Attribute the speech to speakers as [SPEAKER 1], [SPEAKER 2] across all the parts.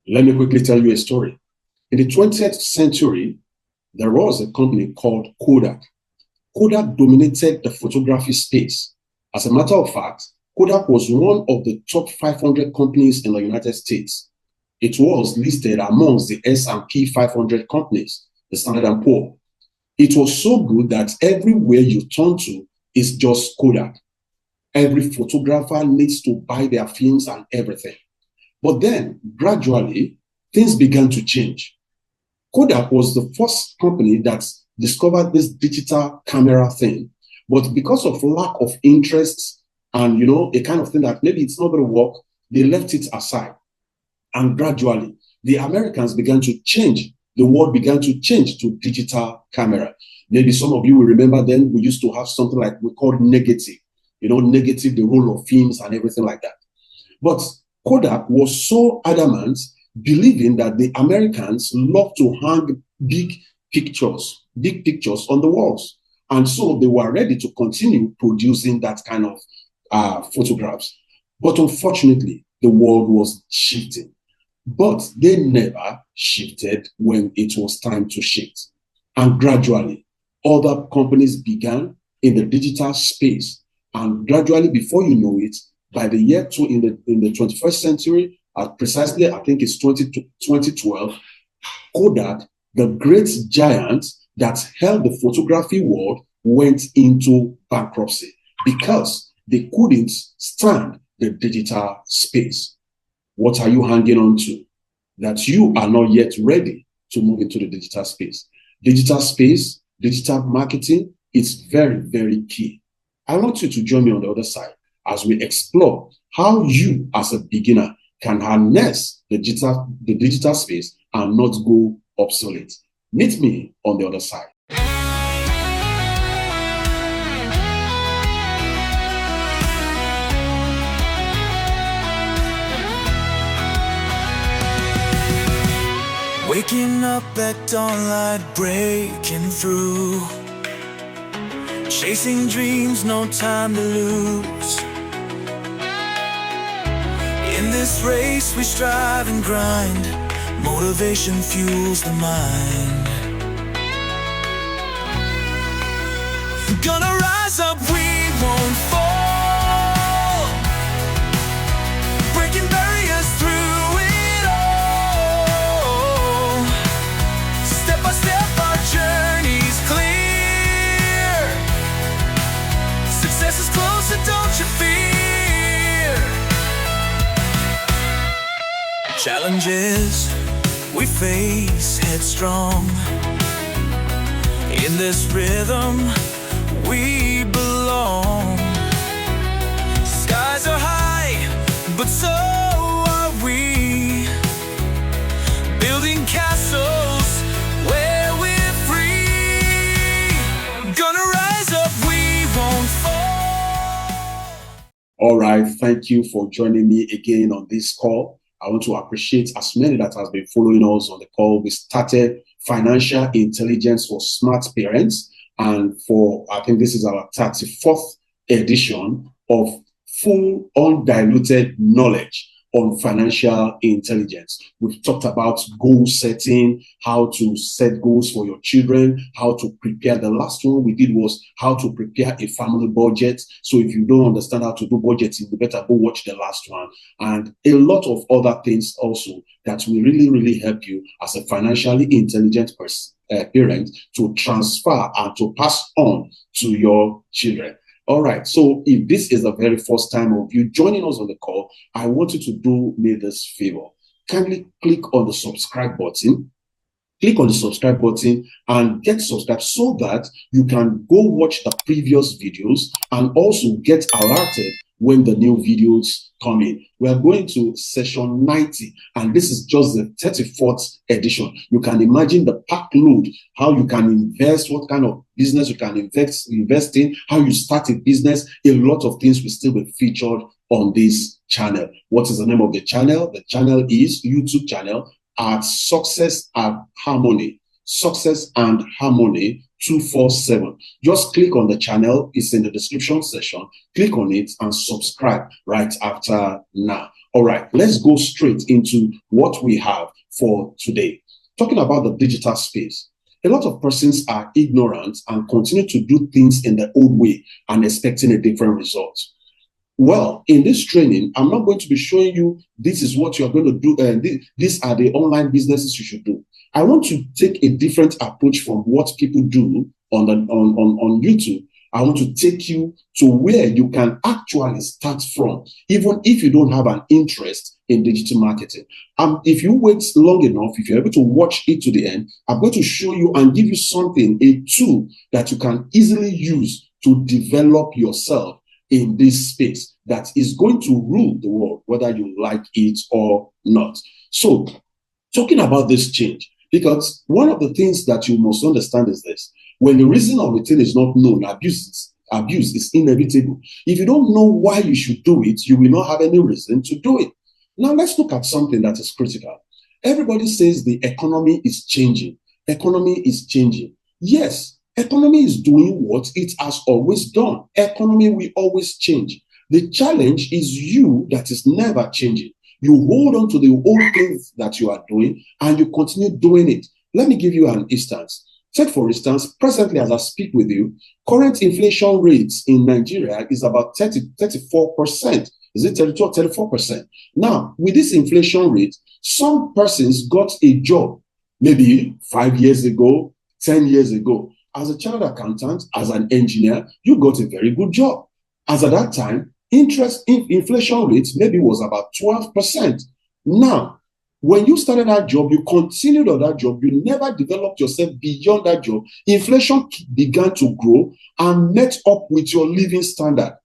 [SPEAKER 1] Let me quickly tell you a story. In the 20th century, there was a company called Kodak. Kodak dominated the photography space. As a matter of fact, Kodak was one of the top 500 companies in the United States. It was listed amongst the S&P 500 companies, the Standard & Poor. It was so good that everywhere you turn to is just Kodak. Every photographer needs to buy their films and everything. But then, gradually, things began to change. Kodak was the first company that discovered this digital camera thing. But because of lack of interest and, a kind of thing that maybe it's not going to work, they left it aside. And gradually, the Americans began to change. The world began to change to digital camera. Maybe some of you will remember then we used to have something like we called negative. Negative, the role of films and everything like that. But Kodak was so adamant, believing that the Americans love to hang big pictures on the walls. And so they were ready to continue producing that kind of photographs. But unfortunately, the world was shifting. But they never shifted when it was time to shift. And gradually, other companies began in the digital space. And gradually, before you know it, by the year two in the 21st century, precisely, I think it's 2012, Kodak, the great giant that held the photography world, went into bankruptcy because they couldn't stand the digital space. What are you hanging on to that you are not yet ready to move into the digital space? Digital space, digital marketing is very, very key. I want you to join me on the other side as we explore how you, as a beginner, can harness the digital space and not go obsolete. Meet me on the other side.
[SPEAKER 2] Waking up at dawnlight, breaking through, chasing dreams, no time to lose. In this race we strive and grind, motivation fuels the mind. Gonna rise up, we won't fall, breaking barriers through it all. Step by step our journey's clear, success is closer, don't you fear. Challenges we face headstrong, in this rhythm we belong. Skies are high, but so are we, building castles where we're free. Gonna rise up, we won't fall.
[SPEAKER 1] All right, thank you for joining me again on this call. I want to appreciate as many that has been following us on the call. We started Financial Intelligence for Smart Parents, and I think this is our 34th edition of full undiluted knowledge on financial intelligence. We've talked about goal setting, how to set goals for your children, how to prepare. The last one we did was how to prepare a family budget. So if you don't understand how to do budgeting, you better go watch the last one. And a lot of other things also that will really, really help you as a financially intelligent parent to transfer and to pass on to your children. All right, so if this is the very first time of you joining us on the call, I want you to do me this favor. Kindly click on the subscribe button. Click on the subscribe button and get subscribed so that you can go watch the previous videos and also get alerted when the new videos come in. We are going to session 90, and this is just the 34th edition. You can imagine the pack load, how you can invest, what kind of business you can invest in, how you start a business. A lot of things will still be featured on this channel. What is the name of the channel? The channel is YouTube channel at Success and Harmony. Success and Harmony 247. Just click on the channel. It's in the description section. Click on it and subscribe right after now. All right, let's go straight into what we have for today. Talking about the digital space. A lot of persons are ignorant and continue to do things in the old way and expecting a different result. Well, in this training, I'm not going to be showing you this is what you're going to do, and these are the online businesses you should do. I want to take a different approach from what people do on YouTube. I want to take you to where you can actually start from, even if you don't have an interest in digital marketing. If you wait long enough, if you're able to watch it to the end, I'm going to show you and give you something, a tool that you can easily use to develop yourself in this space that is going to rule the world, whether you like it or not. So, talking about this change, because one of the things that you must understand is this: when the reason of a thing is not known, abuse is inevitable. If you don't know why you should do it, you will not have any reason to do it. Now, let's look at something that is critical. Everybody says the economy is changing. Economy is changing. Yes, economy is doing what it has always done. Economy will always change. The challenge is you that is never changing. You hold on to the old things that you are doing and you continue doing it. Let me give you an instance. Take, for instance, presently as I speak with you, current inflation rates in Nigeria is about 34%. Is it 32 or 34%? Now, with this inflation rate, some persons got a job maybe 5 years ago, 10 years ago. As a child accountant, as an engineer, you got a very good job. As at that time, inflation rate maybe was about 12%. Now, when you started that job, you continued on that job, you never developed yourself beyond that job. Inflation began to grow and met up with your living standard.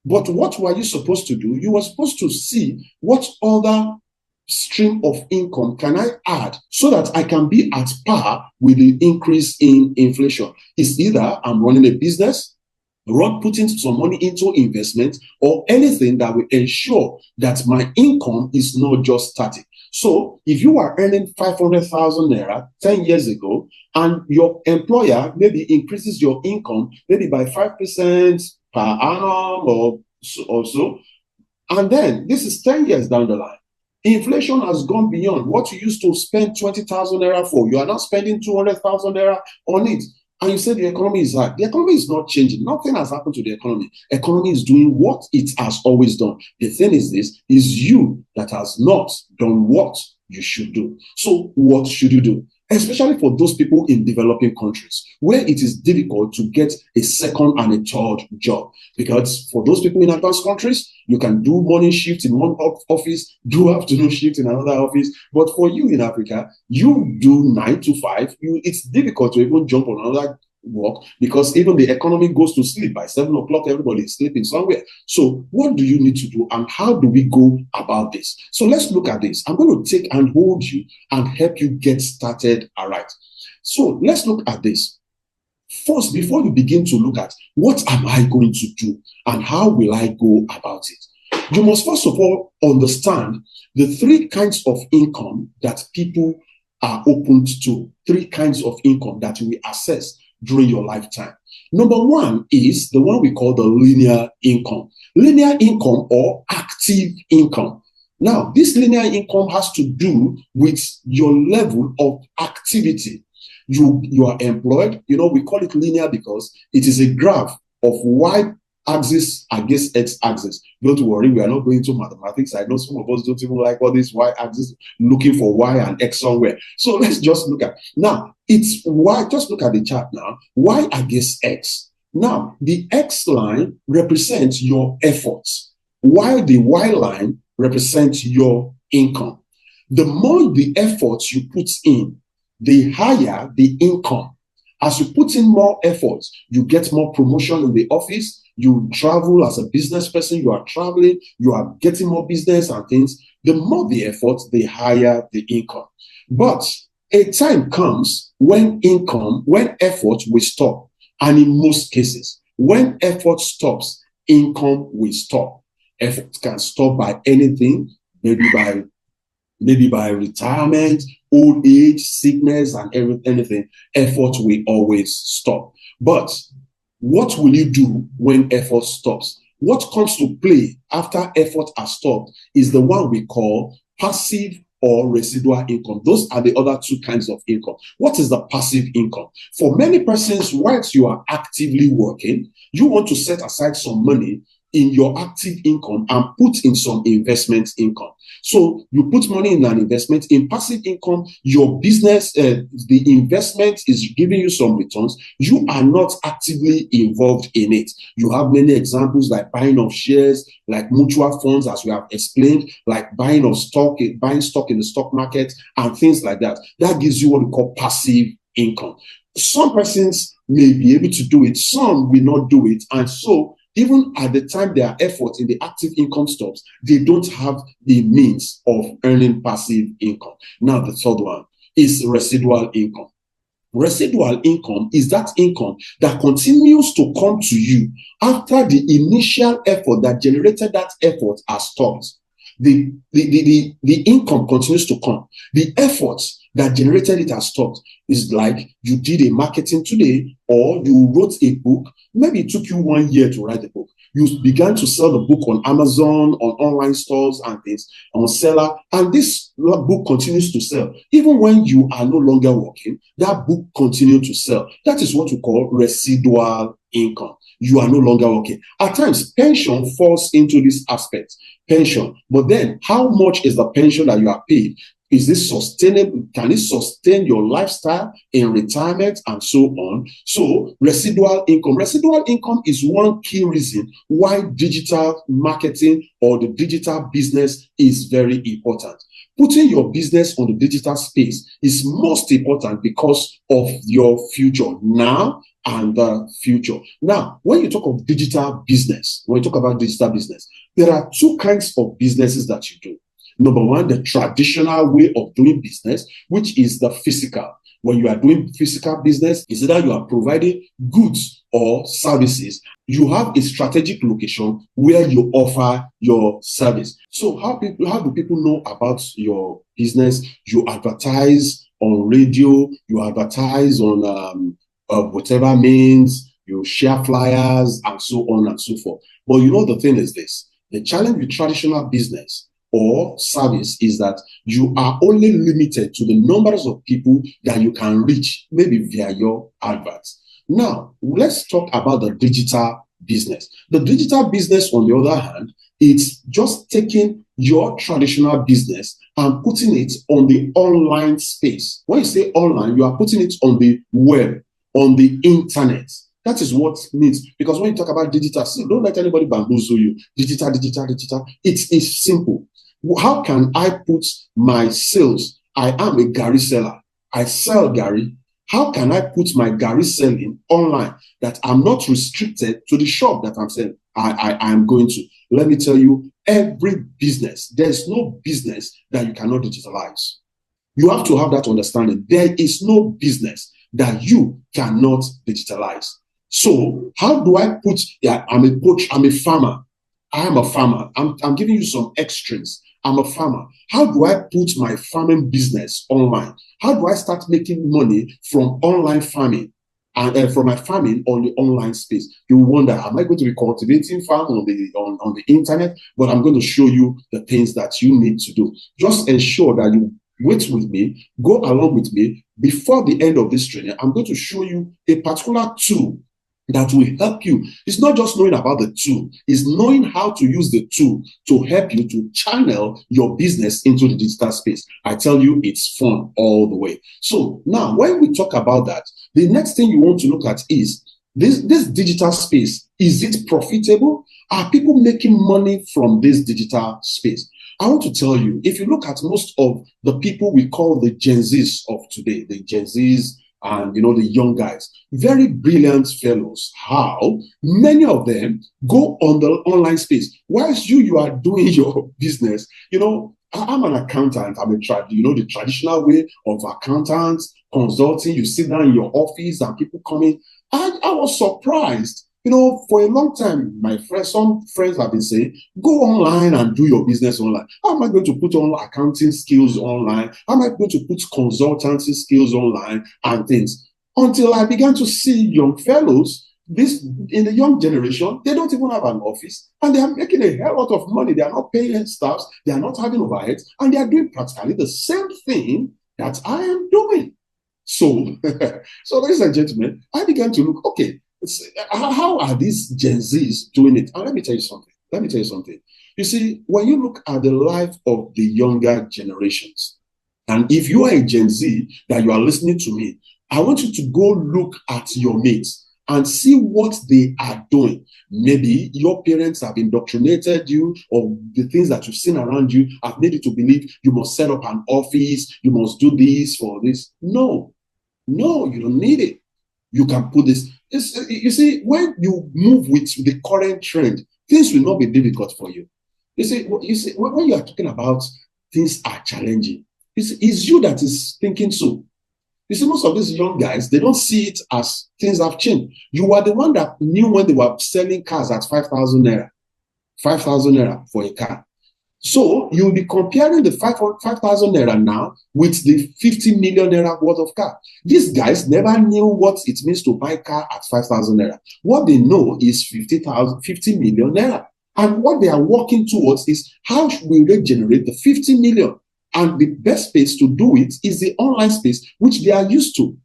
[SPEAKER 1] But what were you supposed to do? You were supposed to see what other stream of income can I add so that I can be at par with the increase in inflation. It's either I'm running a business, putting some money into investment, or anything that will ensure that my income is not just static. So if you are earning 500,000 naira 10 years ago and your employer maybe increases your income maybe by 5% per annum or so, and then this is 10 years down the line, inflation has gone beyond what you used to spend 20,000 naira for. You are now spending 200,000 naira on it. And you say the economy is hard. The economy is not changing. Nothing has happened to the economy. Economy is doing what it has always done. The thing is this, is you that has not done what you should do. So what should you do? Especially for those people in developing countries where it is difficult to get a second and a third job. Because for those people in advanced countries, you can do morning shift in one office, do afternoon shift in another office. But for you in Africa, you do 9 to 5. It's difficult to even jump on another work because even the economy goes to sleep by 7 o'clock. Everybody is sleeping somewhere. So what do you need to do and how do we go about this? So let's look at this. I'm going to take and hold you and help you get started. All right. So let's look at this. First, before you begin to look at what am I going to do and how will I go about it, you must first of all understand the 3 kinds of income that people are open to, 3 kinds of income that you will access during your lifetime. Number 1 is the one we call the linear income. Linear income or active income. Now, this linear income has to do with your level of activity. You are employed. We call it linear because it is a graph of y axis against x axis. Don't worry, we are not going to mathematics. I know some of us don't even like all this y axis, looking for y and x somewhere. So let's just look at, now it's y, just look at the chart now, y against x. Now the x line represents your efforts, while the y line represents your income. The more the efforts you put in, the higher the income. As you put in more effort, you get more promotion in the office. You travel as a business person, you are traveling, you are getting more business and things. The more the effort, the higher the income. But a time comes when effort will stop. And in most cases, when effort stops, income will stop. Effort can stop by anything, maybe by retirement, old age, sickness, and anything. Effort will always stop. But what will you do when effort stops? what comes to play after effort has stopped is the one we call passive or residual income. Those are the other two kinds of income. What is the passive income? For many persons, whilst you are actively working, you want to set aside some money in your active income and put in some investment income. So you put money in an investment. In passive income, your business, the investment is giving you some returns. You are not actively involved in it. You have many examples like buying of shares, like mutual funds, as we have explained, like buying stock in the stock market and things like that. That gives you what we call passive income. Some persons may be able to do it, some will not do it, and so even at the time their effort in the active income stops, they don't have the means of earning passive income. Now, the third one is residual income. Residual income is that income that continues to come to you after the initial effort that generated that effort has stopped. The income continues to come. The efforts that generated it has stopped. It's like you did a marketing today, or you wrote a book. Maybe it took you 1 year to write the book. You began to sell the book on Amazon, on online stores and things, on seller, and this book continues to sell. Even when you are no longer working, that book continues to sell. That is what we call residual income. You are no longer working. At times, pension falls into this aspect. Pension. But then, how much is the pension that you are paid? Is this sustainable? Can it sustain your lifestyle in retirement and so on? So residual income. Residual income is one key reason why digital marketing or the digital business is very important. Putting your business on the digital space is most important because of your future now and the future. Now, when you talk of digital business, when you talk about digital business, there are two kinds of businesses that you do. Number one, the traditional way of doing business, which is the physical. When you are doing physical business, is either you are providing goods or services. You have a strategic location where you offer your service. So how do people know about your business? You advertise on radio, you advertise on whatever means, you share flyers and so on and so forth. But you know, the thing is this, the challenge with traditional business or service is that you are only limited to the numbers of people that you can reach, maybe via your adverts. Now, let's talk about the digital business. The digital business, on the other hand, it's just taking your traditional business and putting it on the online space. When you say online, you are putting it on the web, on the internet. That is what it means. Because when you talk about digital, don't let anybody bamboozle you. Digital. It is simple. How can I put my sales? I am a Gary seller. I sell Gary. How can I put my Gary selling online that I'm not restricted to the shop that I'm selling? I am going to. Let me tell you, every business, there's no business that you cannot digitalize. You have to have that understanding. There is no business that you cannot digitalize. So how do I put, I'm a coach, I'm a farmer. I am a farmer. I'm giving you some extras. I'm a farmer. How do I put my farming business online? How do I start making money from online farming and from my farming on the online space? You wonder, am I going to be cultivating farm on the internet? But I'm going to show you the things that you need to do. Just ensure that you wait with me, go along with me. Before the end of this training, I'm going to show you a particular tool that will help you. It's not just knowing about the tool, it's knowing how to use the tool to help you to channel your business into the digital space. I tell you, it's fun all the way. So now, when we talk about that, the next thing you want to look at is this digital space. Is it profitable? Are people making money from this digital space? I want to tell you, if you look at most of the people we call the Gen Zs of today, the Gen Zs, and the young guys, very brilliant fellows. How many of them go on the online space whilst you are doing your business? I'm an accountant. I'm the traditional way of accountants consulting. You sit down in your office and people come in. I was surprised. For a long time, some friends have been saying, go online and do your business online. How am I going to put on accounting skills online? How am I going to put consultancy skills online and things? Until I began to see young fellows This in the young generation, they don't even have an office, and they are making a hell lot of money. They are not paying staffs, they are not having overheads, and they are doing practically the same thing that I am doing. So, so ladies and gentlemen, I began to look, okay, how are these Gen Zs doing it? And let me tell you something. Let me tell you something. You see, when you look at the life of the younger generations, and if you are a Gen Z that you are listening to me, I want you to go look at your mates and see what they are doing. Maybe your parents have indoctrinated you, or the things that you've seen around you have made you to believe you must set up an office, you must do this for this. No, you don't need it. You can put this. You see, when you move with the current trend, things will not be difficult for you. You see, when you are talking about things are challenging, it's you that is thinking so. You see, most of these young guys, they don't see it as things have changed. You are the one that knew when they were selling cars at 5,000 naira. 5,000 naira for a car. So you'll be comparing the 5,000 naira now with the 50 million naira worth of car. These guys never knew what it means to buy a car at 5,000 naira. What they know is 50 million naira. And what they are working towards is how will they generate the 50 million? And the best space to do it is the online space, which they are used to.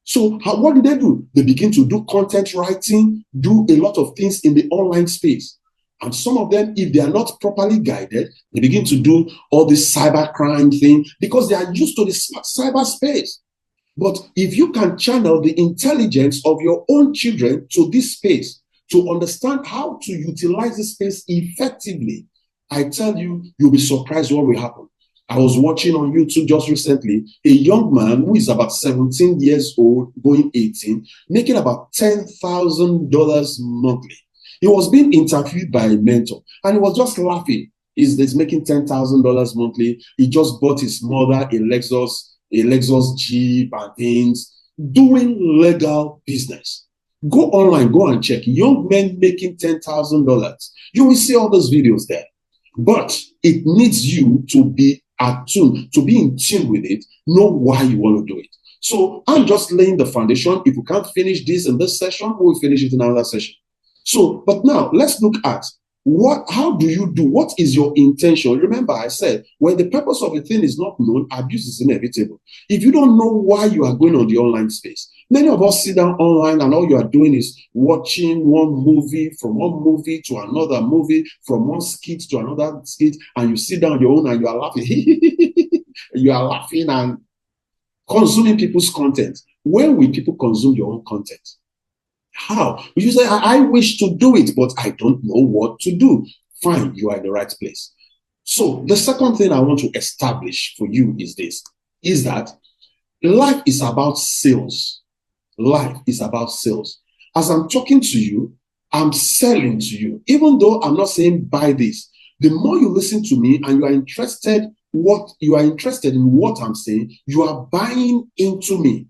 [SPEAKER 1] So what do? They begin to do content writing, do a lot of things in the online space. And some of them, if they are not properly guided, they begin to do all this cyber crime thing because they are used to the cyber space. But if you can channel the intelligence of your own children to this space, to understand how to utilize this space effectively, I tell you, you'll be surprised what will happen. I was watching on YouTube just recently a young man who is about 17 years old, going 18, making about $10,000 monthly. He was being interviewed by a mentor and he was just laughing. He's making $10,000 monthly. He just bought his mother a Lexus Jeep and things, doing legal business. Go online, go and check. Young men making $10,000. You will see all those videos there. But it needs you to be attuned, to be in tune with it, know why you want to do it. So I'm just laying the foundation. If we can't finish this in this session, we'll finish it in another session. So, but now let's look at how do you do? What is your intention? Remember, I said, when the purpose of a thing is not known, abuse is inevitable. If you don't know why you are going on the online space, many of us sit down online and all you are doing is watching one movie, from one movie to another movie, from one skit to another skit, and you sit down on your own and you are laughing. You are laughing and consuming people's content. When will people consume your own content? How? You say, I wish to do it, but I don't know what to do. Fine, you are in the right place. So the second thing I want to establish for you is this, is that life is about sales. Life is about sales. As I'm talking to you, I'm selling to you. Even though I'm not saying buy this, the more you listen to me and you are interested in what I'm saying, you are buying into me.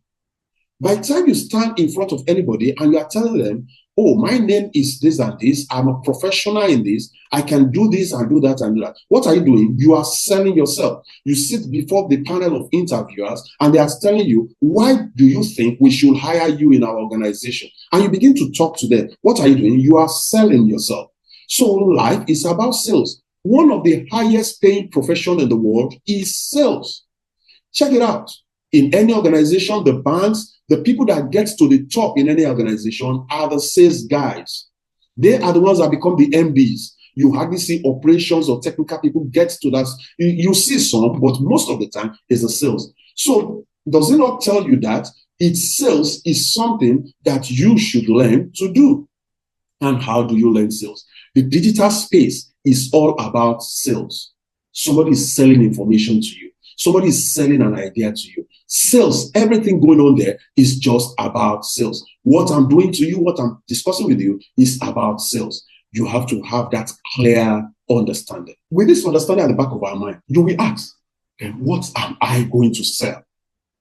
[SPEAKER 1] By the time you stand in front of anybody and you are telling them, oh, my name is this and this, I'm a professional in this, I can do this and do that and do that. What are you doing? You are selling yourself. You sit before the panel of interviewers and they are telling you, why do you think we should hire you in our organization? And you begin to talk to them. What are you doing? You are selling yourself. So life is about sales. One of the highest paying professions in the world is sales. Check it out. In any organization, the banks, the people that get to the top in any organization are the sales guys. They are the ones that become the MDs. You hardly see operations or technical people get to that. You see some, but most of the time it's the sales. So does it not tell you that sales is something that you should learn to do? And how do you learn sales? The digital space is all about sales. Somebody is selling information to you. Somebody is selling an idea to you. Sales, everything going on there is just about sales. What I'm doing to you, what I'm discussing with you is about sales. You have to have that clear understanding. With this understanding at the back of our mind, you will ask, what am I going to sell?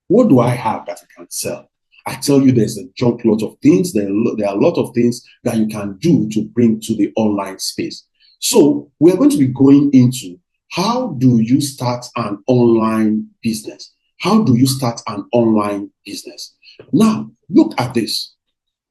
[SPEAKER 1] What do I have that I can sell? I tell you, there's a junk lot of things. There are a lot of things that you can do to bring to the online space. So we're going to be going into how do you start an online business? How do you start an online business? Now, look at this.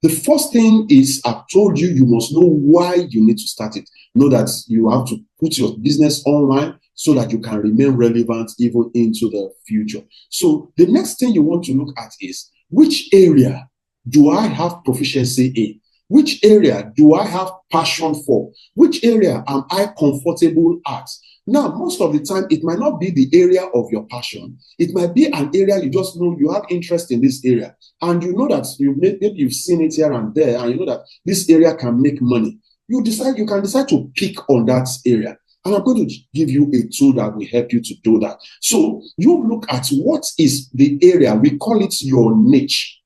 [SPEAKER 1] The first thing is, I've told you, you must know why you need to start it. Know that you have to put your business online so that you can remain relevant even into the future. So the next thing you want to look at is, which area do I have proficiency in? Which area do I have passion for? Which area am I comfortable at? Now, most of the time, it might not be the area of your passion. It might be an area you just know you have interest in this area. And you know that maybe you've seen it here and there, and you know that this area can make money. You can decide to pick on that area. And I'm going to give you a tool that will help you to do that. So you look at what is the area, we call it your niche.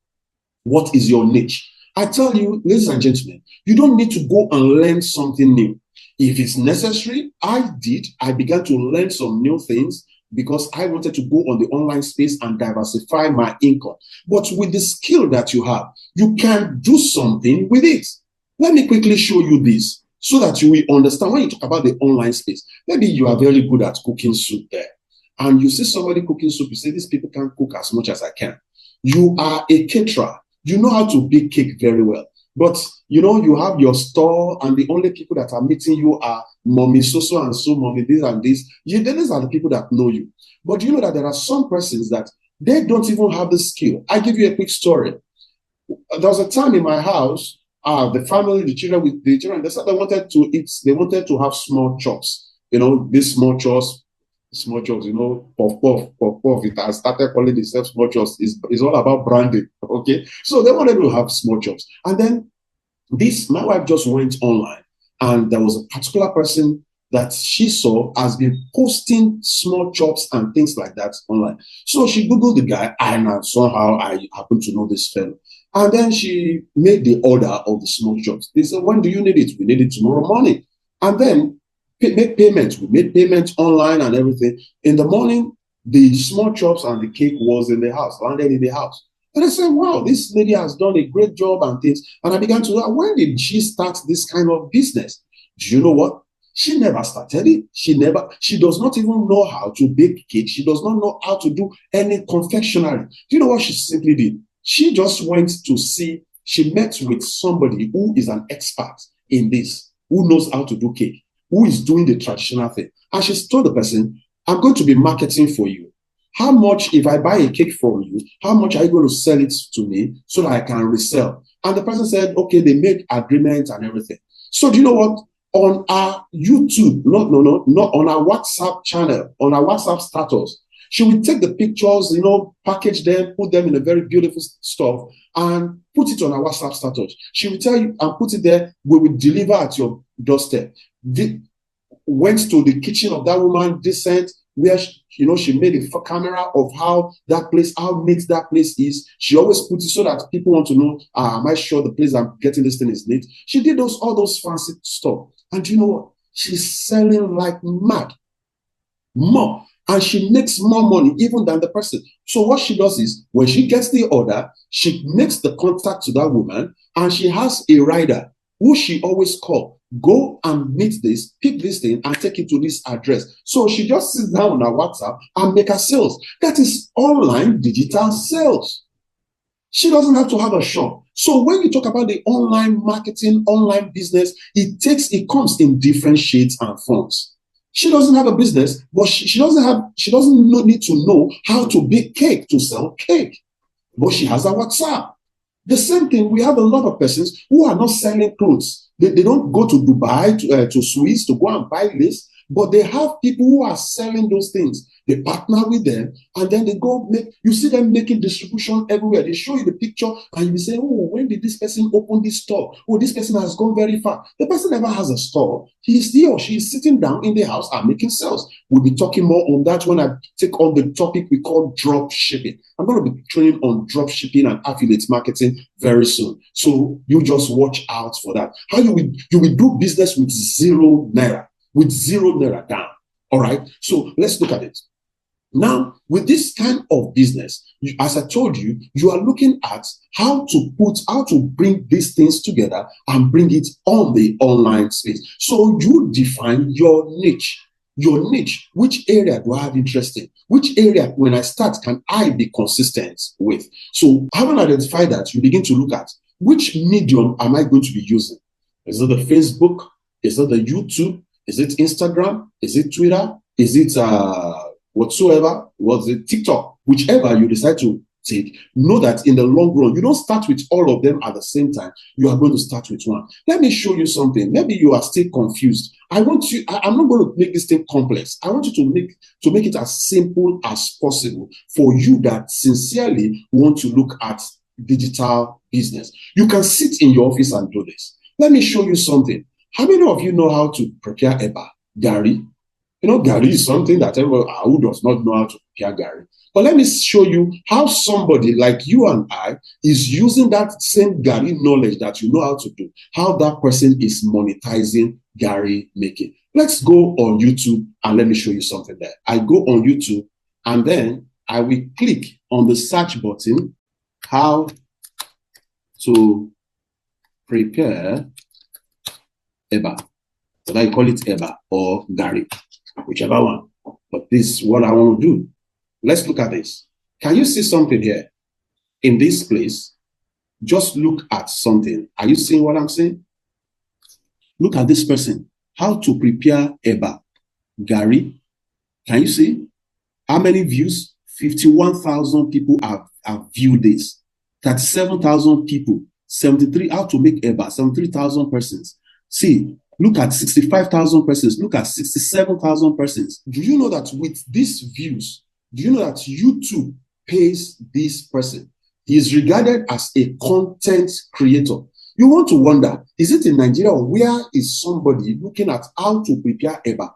[SPEAKER 1] What is your niche? I tell you, ladies and gentlemen, you don't need to go and learn something new. If it's necessary, I began to learn some new things because I wanted to go on the online space and diversify my income. But with the skill that you have, you can do something with it. Let me quickly show you this so that you will understand when you talk about the online space. Maybe you are very good at cooking soup there, and you see somebody cooking soup, you say, these people can't cook as much as I can. You are a caterer. You know how to bake cake very well. But, you have your store, and the only people that are meeting you are mommy so and so, mommy this and this. These are the people that know you. But you know that there are some persons that they don't even have the skill. I give you a quick story. There was a time in my house, the family, the children, they said they wanted to eat, they wanted to have small chops. These small chops, puff, puff. It has started calling itself small chops. It's all about branding, okay? So they wanted to have small chops. And then my wife just went online, and there was a particular person that she saw has been posting small chops and things like that online. So she Googled the guy, and somehow I happen to know this fellow. And then she made the order of the small chops. They said, when do you need it? We need it tomorrow morning. And then make payments. We made payments online and everything. In the morning, the small chops and the cake was in the house, landed in the house. And I said, wow, this lady has done a great job and things. And I began to know, when did she start this kind of business? Do you know what? She never started it. She does not even know how to bake cake. She does not know how to do any confectionery. Do you know what she simply did? She just went to see, she met with somebody who is an expert in this, who knows how to do cake, who is doing the traditional thing. And she told the person, I'm going to be marketing for you. How much, if I buy a cake from you, how much are you going to sell it to me so that I can resell? And the person said, okay, they made agreements and everything. So do you know what? On our YouTube, not on our WhatsApp channel, on our WhatsApp status, she will take the pictures, package them, put them in a very beautiful stuff, and put it on our WhatsApp status. She will tell you and put it there. We will deliver at your doorstep. Went to the kitchen of that woman, descent, where she made a camera of how neat that place is. She always puts it so that people want to know, am I sure the place I'm getting this thing is neat? She did all those fancy stuff. And you know what? She's selling like mad. More. And she makes more money even than the person. So what she does is, when she gets the order, she makes the contact to that woman, and she has a rider who she always calls. Go and meet this, pick this thing, and take it to this address. So she just sits down on her WhatsApp and make her sales. That is online digital sales. She doesn't have to have a shop. So when you talk about the online marketing, online business, it comes in different shades and forms. She doesn't have a business, but she doesn't need to know how to bake cake to sell cake. But she has a WhatsApp. The same thing, we have a lot of persons who are not selling clothes. They don't go to Dubai, to Swiss to go and buy this, but they have people who are selling those things. They partner with them, and then they go you see them making distribution everywhere. They show you the picture, and you say, oh, when did this person open this store? Oh, this person has gone very far. The person never has a store. He or she is sitting down in the house and making sales. We'll be talking more on that when I take on the topic we call drop shipping. I'm going to be training on drop shipping and affiliate marketing very soon. So you just watch out for that. How you will do business with zero naira down. All right. So let's look at it. Now, with this kind of business, as I told you, you are looking at how to bring these things together and bring it on the online space. So you define your niche. Your niche, which area do I have interest in? Which area, when I start, can I be consistent with? So having identified that, you begin to look at which medium am I going to be using? Is it the Facebook? Is it the YouTube? Is it Instagram? Is it Twitter? Is it whatsoever? Was it TikTok? Whichever you decide to take, know that in the long run, you don't start with all of them at the same time. You are going to start with one. Let me show you something. Maybe you are still confused. I'm not going to make this thing complex. I want you to make it as simple as possible for you that sincerely want to look at digital business. You can sit in your office and do this. Let me show you something. How many of you know how to prepare eba? Gari? You know, Gari is something that everyone who does not know how to prepare Gari. But let me show you how somebody like you and I is using that same Gari knowledge that you know how to do, how that person is monetizing Gari making. Let's go on YouTube and let me show you something there. I go on YouTube and then I will click on the search button, how to prepare eba. Whether you call it eba or Gari, whichever one. But this is what I want to do. Let's look at this. Can you see something here? In this place, just look at something. Are you seeing what I'm saying? Look at this person. How to prepare eba. Gari. Can you see? How many views? 51,000 people have viewed this. 37,000 people. 73, how to make eba. 73,000 persons. See, look at 65,000 persons. Look at 67,000 persons. Do you know that with these views, do you know that YouTube pays this person? He is regarded as a content creator. You want to wonder, is it in Nigeria or where is somebody looking at how to prepare eba?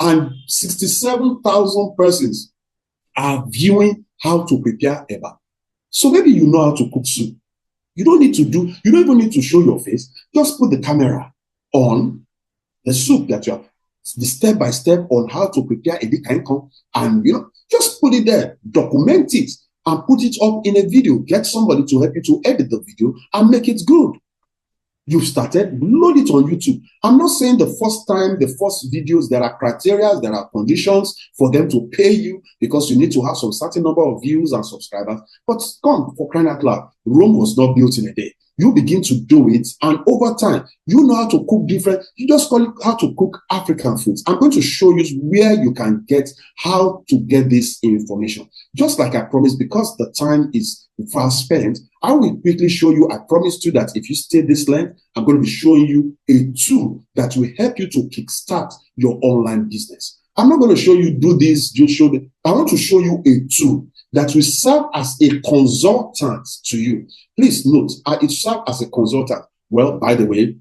[SPEAKER 1] And 67,000 persons are viewing how to prepare eba. So maybe you know how to cook soup. You don't even need to show your face. Just put the camera on the soup that you have, the step-by-step on how to prepare edikaikong, and just put it there, document it, and put it up in a video. Get somebody to help you to edit the video and make it good. You've started, load it on YouTube. I'm not saying the first videos, there are criteria, there are conditions for them to pay you because you need to have some certain number of views and subscribers. But come, for crying out loud, Rome was not built in a day. You begin to do it, and over time, you know how to cook different. You just call it how to cook African foods. I'm going to show you where you can get how to get this information. Just like I promised, because the time is fast spent, I will quickly show you. I promised you that if you stay this length, I'm going to be showing you a tool that will help you to kickstart your online business. I'm not going to show you do this, I want to show you a tool that will serve as a consultant to you. Please note, it serves as a consultant. Well, by the way,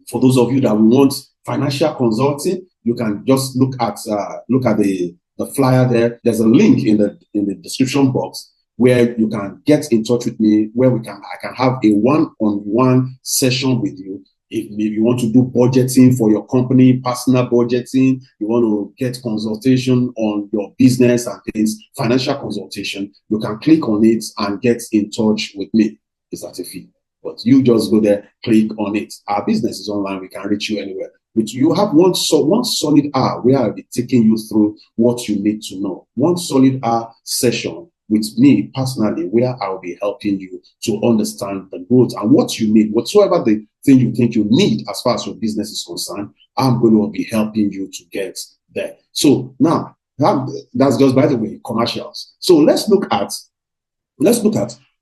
[SPEAKER 1] for those of you that want financial consulting, you can just look at the flyer there. There's a link in the description box where you can get in touch with me, where I can have a one-on-one session with you. If you want to do budgeting for your company, personal budgeting, you want to get consultation on your business and things, financial consultation, you can click on it and get in touch with me. It's at a fee. But you just go there, click on it. Our business is online. We can reach you anywhere. But you have one solid hour where I'll be taking you through what you need to know. One solid hour session with me personally, where I'll be helping you to understand the growth and what you need, whatsoever the thing you think you need as far as your business is concerned, I'm going to be helping you to get there. So now, that's just, by the way, commercials. So let's look at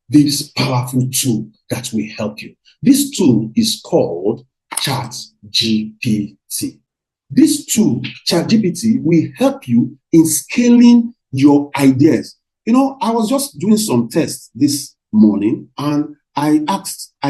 [SPEAKER 1] this powerful tool that will help you. This tool is called ChatGPT. This tool, ChatGPT, will help you in scaling your ideas. I was just doing some tests this morning and I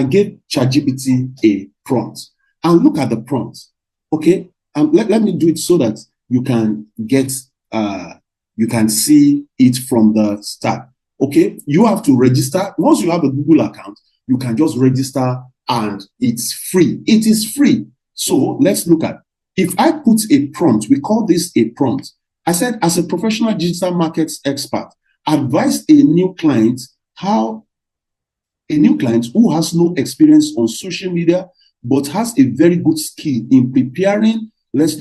[SPEAKER 1] gave ChatGPT a prompt. And look at the prompt. Okay. Let me do it so that you can you can see it from the start. Okay. You have to register. Once you have a Google account, you can just register and it's free. It is free. So let's look at, if I put a prompt, we call this a prompt. I said, as a professional digital markets expert, advise a new client who has no experience on social media but has a very good skill in preparing. Let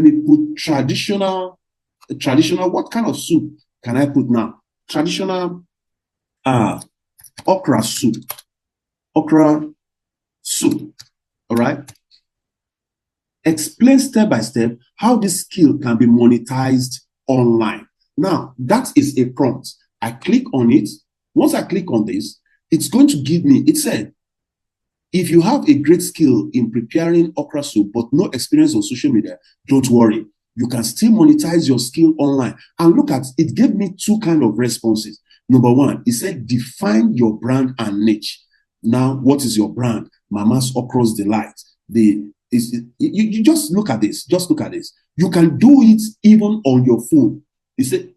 [SPEAKER 1] me put traditional. What kind of soup can I put now? Traditional okra soup. okra soup. All right. Explain step by step how this skill can be monetized online. Now, that is a prompt. I click on it. Once I click on this, it's going to give me, it said, if you have a great skill in preparing okra soup but no experience on social media, don't worry. You can still monetize your skill online. And look at, it gave me two kind of responses. Number one, it said, define your brand and niche. Now, what is your brand? Mama's Okra's Delight. You just look at this. Just look at this. You can do it even on your phone. It said,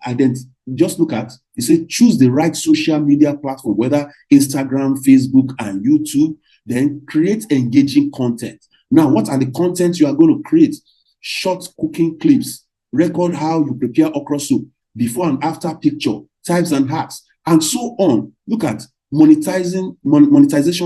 [SPEAKER 1] just look at, it said, choose the right social media platform, whether Instagram, Facebook, and YouTube. Then create engaging content. Now, what are the content you are going to create? Short cooking clips, record how you prepare okra soup, before and after picture, types and hacks, and so on. Look at monetization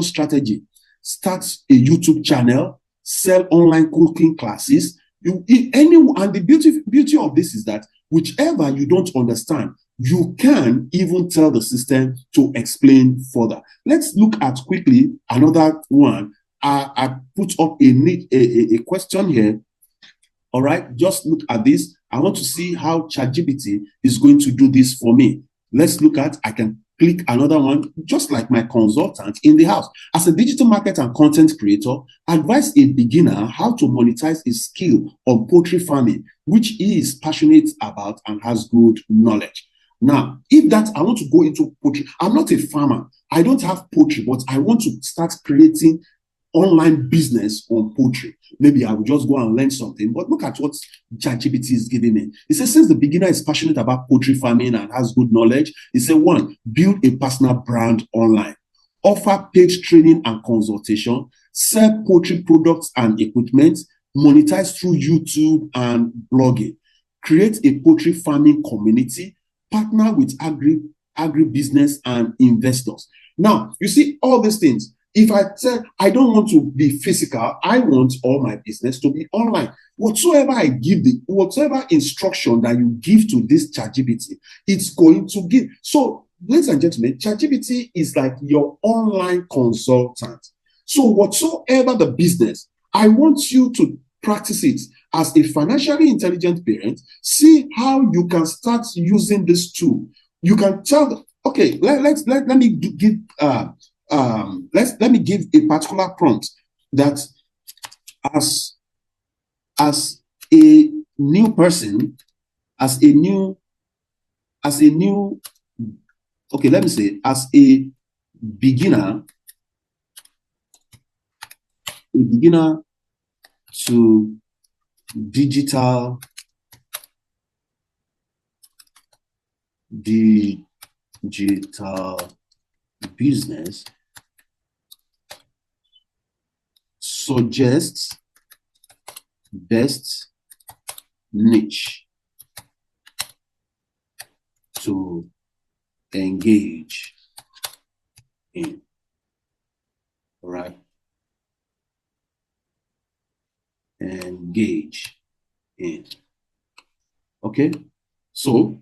[SPEAKER 1] strategy. Start a YouTube channel, sell online cooking classes. And the beauty of this is that whichever you don't understand, you can even tell the system to explain further. Let's look at quickly another one. I put up a question here. All right, just look at this. I want to see how ChatGPT is going to do this for me. Let's look at, I can click another one, just like my consultant in the house. As a digital marketer and content creator, advise a beginner how to monetize a skill on poultry farming, which he is passionate about and has good knowledge. Now, if that, I want to go into poultry. I'm not a farmer. I don't have poultry, but I want to start creating online business on poultry. Maybe I will just go and learn something. But look at what ChatGPT is giving me. It says, since the beginner is passionate about poultry farming and has good knowledge, it said, one, build a personal brand online. Offer paid training and consultation. Sell poultry products and equipment. Monetize through YouTube and blogging. Create a poultry farming community. Partner with agribusiness and investors. Now, you see all these things. If I say, I don't want to be physical, I want all my business to be online. Whatsoever whatever instruction that you give to this ChatGPT, it's going to give. So, ladies and gentlemen, ChatGPT is like your online consultant. So, whatsoever the business, I want you to practice it as a financially intelligent parent. See how you can start using this tool. You can tell them, okay, let me give let me give a particular prompt that as a new person, as a new, okay, let me say, as a beginner to digital business, suggests best niche to engage in. All right. Engage in. Okay. So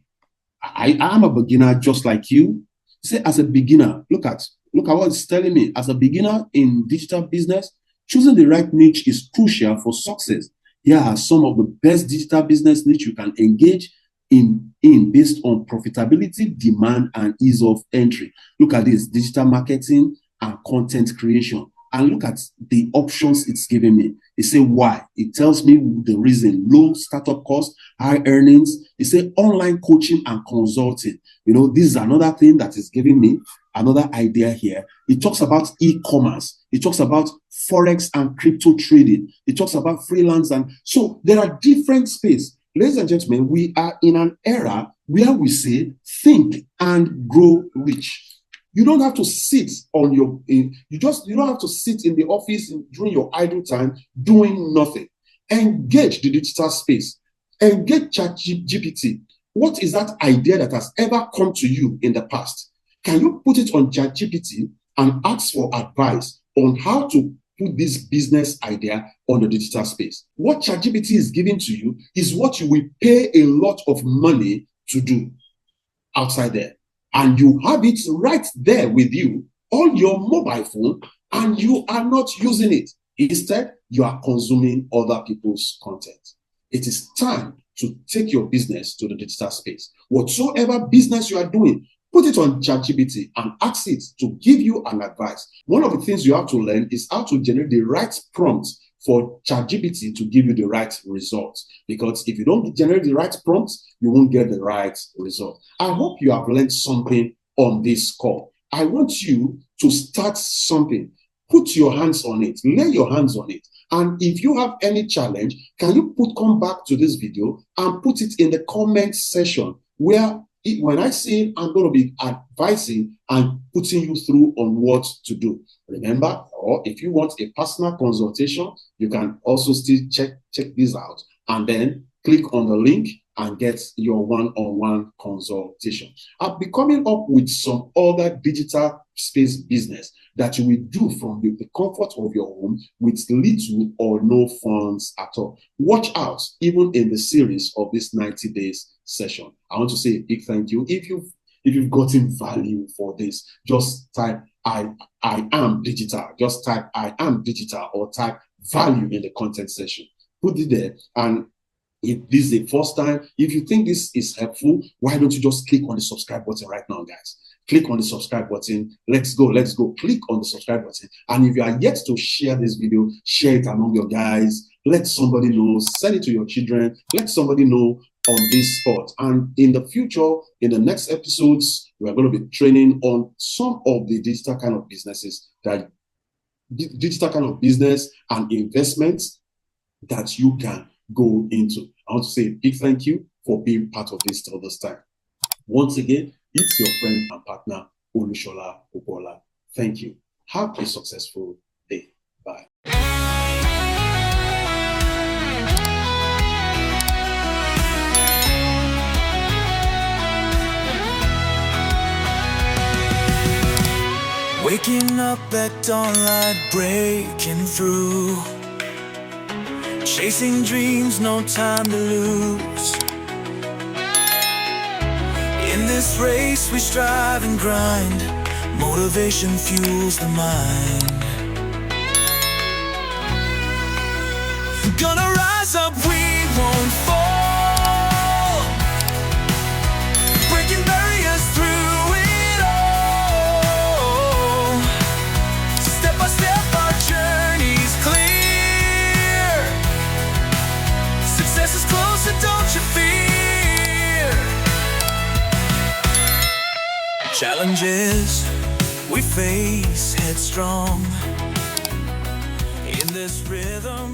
[SPEAKER 1] I am a beginner just like you. Say, as a beginner, look at what it's telling me. As a beginner in digital business, choosing the right niche is crucial for success. Here are some of the best digital business niche you can engage in based on profitability, demand, and ease of entry. Look at this: digital marketing and content creation. And look at the options it's giving me. It says why. It tells me the reason: low startup cost, high earnings. It says online coaching and consulting. You know, this is another thing that is giving me another idea here. It talks about e-commerce. It talks about forex and crypto trading. It talks about freelance. And so there are different spaces. Ladies and gentlemen, we are in an era where we say think and grow rich. You don't have to sit on you don't have to sit in the office during your idle time doing nothing. Engage the digital space. Engage ChatGPT. What is that idea that has ever come to you in the past? Can you put it on ChatGPT and ask for advice on how to put this business idea on the digital space? What ChatGPT is giving to you is what you will pay a lot of money to do outside there. And you have it right there with you on your mobile phone, and you are not using it. Instead, you are consuming other people's content. It is time to take your business to the digital space. Whatsoever business you are doing, put it on ChatGPT and ask it to give you an advice. One of the things you have to learn is how to generate the right prompt for ChatGPT to give you the right results. Because if you don't generate the right prompts, you won't get the right result. I hope you have learned something on this call. I want you to start something. Put your hands on it. Lay your hands on it. And if you have any challenge, can you come back to this video and put it in the comment section where when I say I'm going to be advising and putting you through on what to do. Remember, or if you want a personal consultation, you can also still check this out and then click on the link and get your one-on-one consultation. I'll be coming up with some other digital space business that you will do from the comfort of your home with little or no funds at all. Watch out, even in the series of this 90 days session. I want to say a big thank you. If you've gotten value for this, just type I am digital. Just type I am digital or type value in the content section. Put it there, and if this is the first time, if you think this is helpful, why don't you just click on the subscribe button right now, guys? Click on the subscribe button. Let's go. Click on the subscribe button. And if you are yet to share this video, share it among your guys. Let somebody know. Send it to your children. Let somebody know on this spot. And in the future, in the next episodes, we are going to be training on some of the digital kind of businesses and investments that you can go into. I want to say a big thank you for being part of this till this time. Once again, it's your friend and partner, Olushola Opola. Thank you. Have a successful day. Bye.
[SPEAKER 2] Waking up at dawn, light breaking through. Chasing dreams, no time to lose. In this race we strive and grind. Motivation fuels the mind. Gonna rise up, we won't fall. Breaking barriers through it all. Step by step our journey's clear. Success is closer, don't you fear. Challenges we face headstrong. In this rhythm